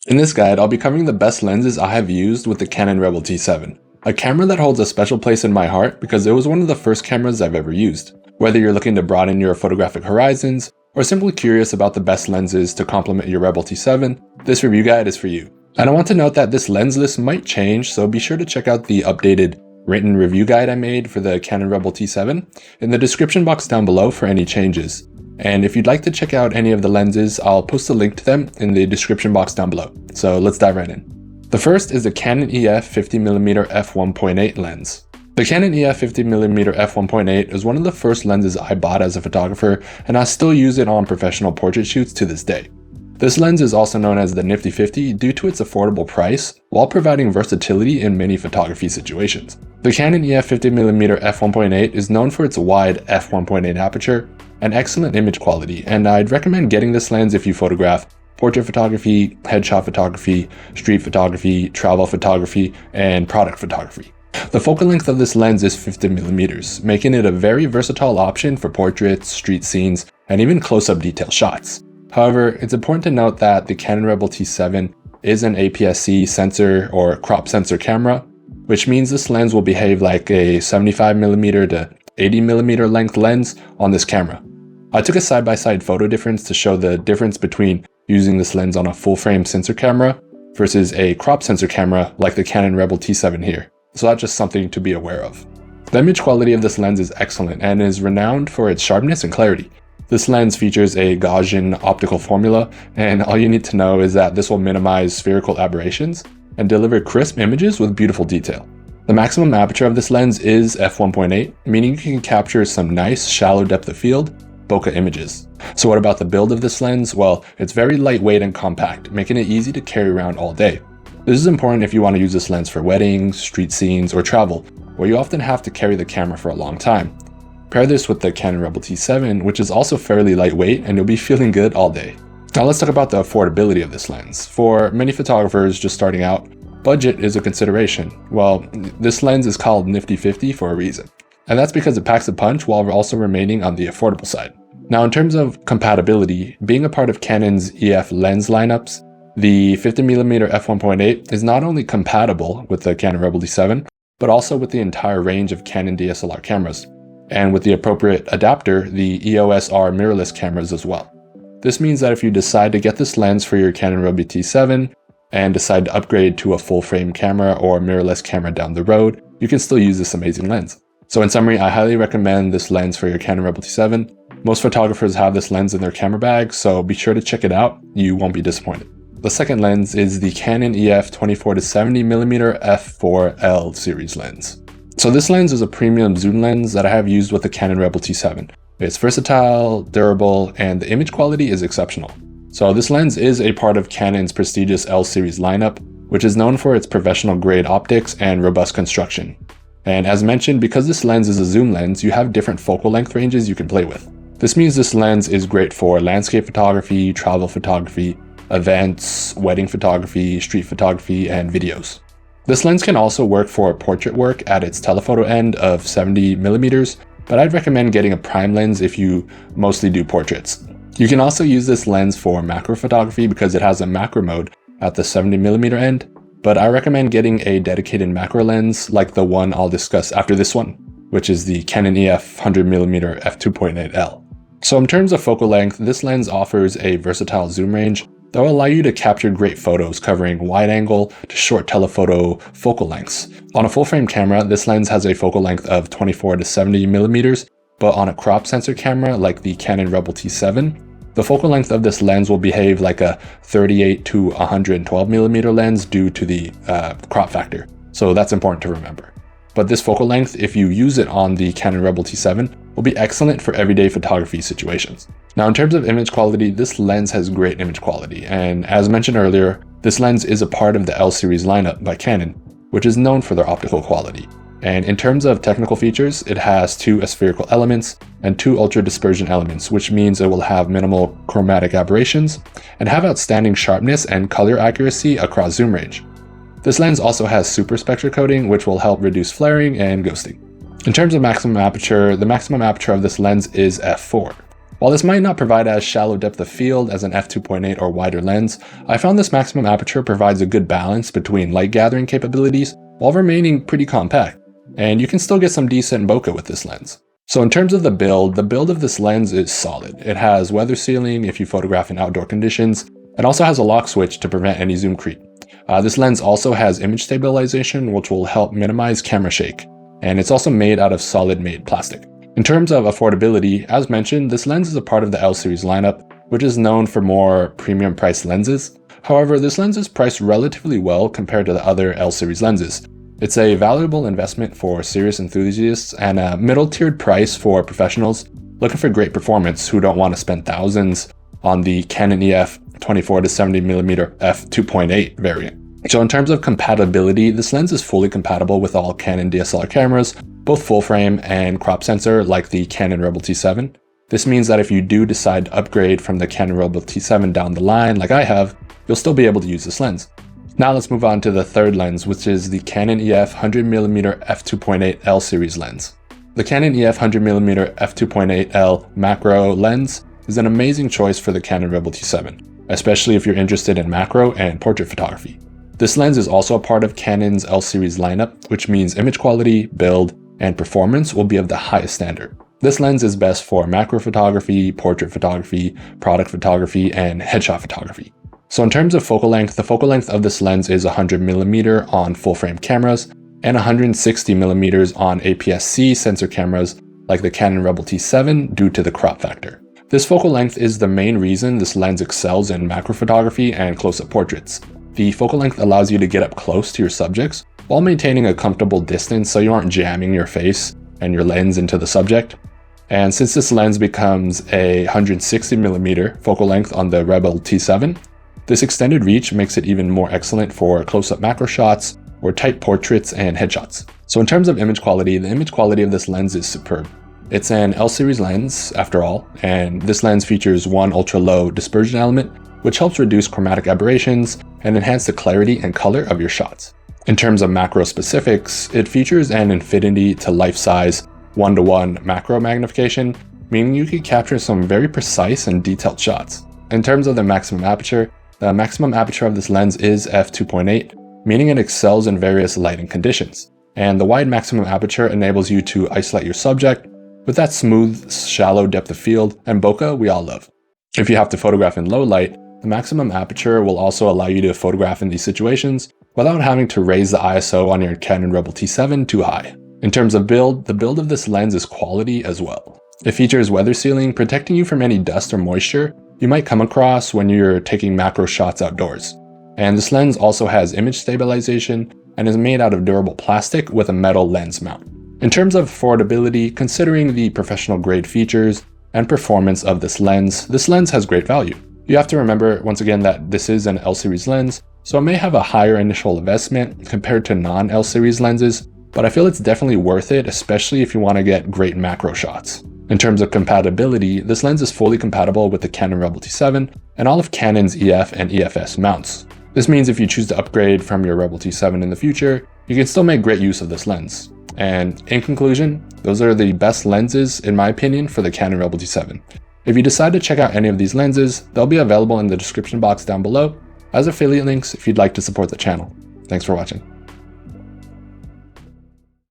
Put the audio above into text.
In this guide, I'll be covering the best lenses I have used with the Canon Rebel T7, a camera that holds a special place in my heart because it was one of the first cameras I've ever used. Whether you're looking to broaden your photographic horizons, or simply curious about the best lenses to complement your Rebel T7, this review guide is for you. And I want to note that this lens list might change, so be sure to check out the updated written review guide I made for the Canon Rebel T7 in the description box down below for any changes. And if you'd like to check out any of the lenses, I'll post a link to them in the description box down below. So let's dive right in. The first is the Canon EF 50mm f1.8 lens. The Canon EF 50mm f1.8 is one of the first lenses I bought as a photographer, and I still use it on professional portrait shoots to this day. This lens is also known as the Nifty 50 due to its affordable price, while providing versatility in many photography situations. The Canon EF 50mm f1.8 is known for its wide f1.8 aperture and excellent image quality, and I'd recommend getting this lens if you photograph portrait photography, headshot photography, street photography, travel photography, and product photography. The focal length of this lens is 50mm, making it a very versatile option for portraits, street scenes, and even close-up detail shots. However, it's important to note that the Canon Rebel T7 is an APS-C sensor or crop sensor camera, which means this lens will behave like a 75mm to 80mm length lens on this camera. I took a side-by-side photo difference to show the difference between using this lens on a full-frame sensor camera versus a crop sensor camera like the Canon Rebel T7 here. So that's just something to be aware of. The image quality of this lens is excellent and is renowned for its sharpness and clarity. This lens features a Gaussian optical formula, and all you need to know is that this will minimize spherical aberrations and deliver crisp images with beautiful detail. The maximum aperture of this lens is f1.8, meaning you can capture some nice shallow depth of field bokeh images. So what about the build of this lens? Well, it's very lightweight and compact, making it easy to carry around all day. This is important if you want to use this lens for weddings, street scenes, or travel, where you often have to carry the camera for a long time. Pair this with the Canon Rebel T7, which is also fairly lightweight, and you'll be feeling good all day. Now let's talk about the affordability of this lens. For many photographers just starting out, budget is a consideration. Well, this lens is called Nifty 50 for a reason, and that's because it packs a punch while also remaining on the affordable side. Now in terms of compatibility, being a part of Canon's EF lens lineups, the 50mm f1.8 is not only compatible with the Canon Rebel T7, but also with the entire range of Canon DSLR cameras, and with the appropriate adapter, the EOS R mirrorless cameras as well. This means that if you decide to get this lens for your Canon Rebel T7 and decide to upgrade to a full frame camera or mirrorless camera down the road, you can still use this amazing lens. So in summary, I highly recommend this lens for your Canon Rebel T7. Most photographers have this lens in their camera bag, so be sure to check it out. You won't be disappointed. The second lens is the Canon EF 24-70mm f4L series lens. So this lens is a premium zoom lens that I have used with the Canon Rebel T7. It's versatile, durable, and the image quality is exceptional. So this lens is a part of Canon's prestigious L series lineup, which is known for its professional grade optics and robust construction. And as mentioned, because this lens is a zoom lens, you have different focal length ranges you can play with. This means this lens is great for landscape photography, travel photography, events, wedding photography, street photography, and videos. This lens can also work for portrait work at its telephoto end of 70mm, but I'd recommend getting a prime lens if you mostly do portraits. You can also use this lens for macro photography because it has a macro mode at the 70mm end, but I recommend getting a dedicated macro lens like the one I'll discuss after this one, which is the Canon EF 100mm f2.8L. So in terms of focal length, this lens offers a versatile zoom range that will allow you to capture great photos covering wide angle to short telephoto focal lengths. On a full frame camera, this lens has a focal length of 24 to 70mm, but on a crop sensor camera like the Canon Rebel T7, the focal length of this lens will behave like a 38 to 112mm lens due to the crop factor. So that's important to remember. But this focal length, if you use it on the Canon Rebel T7, will be excellent for everyday photography situations. Now in terms of image quality, this lens has great image quality, and as mentioned earlier, this lens is a part of the L series lineup by Canon, which is known for their optical quality. And in terms of technical features, it has 2 aspherical elements and 2 ultra dispersion elements, which means it will have minimal chromatic aberrations and have outstanding sharpness and color accuracy across zoom range. This lens also has super spectra coating, which will help reduce flaring and ghosting. In terms of maximum aperture, the maximum aperture of this lens is f4. While this might not provide as shallow depth of field as an f2.8 or wider lens, I found this maximum aperture provides a good balance between light gathering capabilities while remaining pretty compact, and you can still get some decent bokeh with this lens. So in terms of the build of this lens is solid. It has weather sealing if you photograph in outdoor conditions, and also has a lock switch to prevent any zoom creep. This lens also has image stabilization, which will help minimize camera shake, and it's also made out of solid-made plastic. In terms of affordability, as mentioned, this lens is a part of the L series lineup, which is known for more premium priced lenses. However, this lens is priced relatively well compared to the other L series lenses. It's a valuable investment for serious enthusiasts and a middle-tiered price for professionals looking for great performance who don't want to spend thousands on the Canon EF 24 to 70mm f2.8 variant. So in terms of compatibility, this lens is fully compatible with all Canon DSLR cameras, both full frame and crop sensor like the Canon Rebel T7. This means that if you do decide to upgrade from the Canon Rebel T7 down the line like I have, you'll still be able to use this lens. Now let's move on to the third lens, which is the Canon EF 100mm f2.8 L series lens. The Canon EF 100mm f2.8 L macro lens is an amazing choice for the Canon Rebel T7, especially if you're interested in macro and portrait photography. This lens is also a part of Canon's L series lineup, which means image quality, build, and performance will be of the highest standard. This lens is best for macro photography, portrait photography, product photography, and headshot photography. So in terms of focal length, the focal length of this lens is 100mm on full frame cameras and 160mm on APS-C sensor cameras like the Canon Rebel T7 due to the crop factor. This focal length is the main reason this lens excels in macro photography and close-up portraits. The focal length allows you to get up close to your subjects while maintaining a comfortable distance so you aren't jamming your face and your lens into the subject. And since this lens becomes a 160mm focal length on the Rebel T7, this extended reach makes it even more excellent for close-up macro shots or tight portraits and headshots. So in terms of image quality, the image quality of this lens is superb. It's an L series lens after all, and this lens features one ultra-low dispersion element, which helps reduce chromatic aberrations and enhance the clarity and color of your shots. In terms of macro specifics, it features an infinity to life-size 1:1 macro magnification, meaning you can capture some very precise and detailed shots. In terms of the maximum aperture of this lens is f2.8, meaning it excels in various lighting conditions. And the wide maximum aperture enables you to isolate your subject with that smooth, shallow depth of field and bokeh we all love. If you have to photograph in low light, the maximum aperture will also allow you to photograph in these situations without having to raise the ISO on your Canon Rebel T7 too high. In terms of build, the build of this lens is quality as well. It features weather sealing, protecting you from any dust or moisture you might come across when you're taking macro shots outdoors. And this lens also has image stabilization and is made out of durable plastic with a metal lens mount. In terms of affordability, considering the professional grade features and performance of this lens has great value. You have to remember once again that this is an L series lens, so it may have a higher initial investment compared to non-L series lenses, but I feel it's definitely worth it, especially if you want to get great macro shots. In terms of compatibility, this lens is fully compatible with the Canon Rebel T7 and all of Canon's EF and EFS mounts. This means if you choose to upgrade from your Rebel T7 in the future, you can still make great use of this lens. And in conclusion, those are the best lenses, in my opinion, for the Canon Rebel T7. If you decide to check out any of these lenses, they'll be available in the description box down below as affiliate links if you'd like to support the channel. Thanks for watching.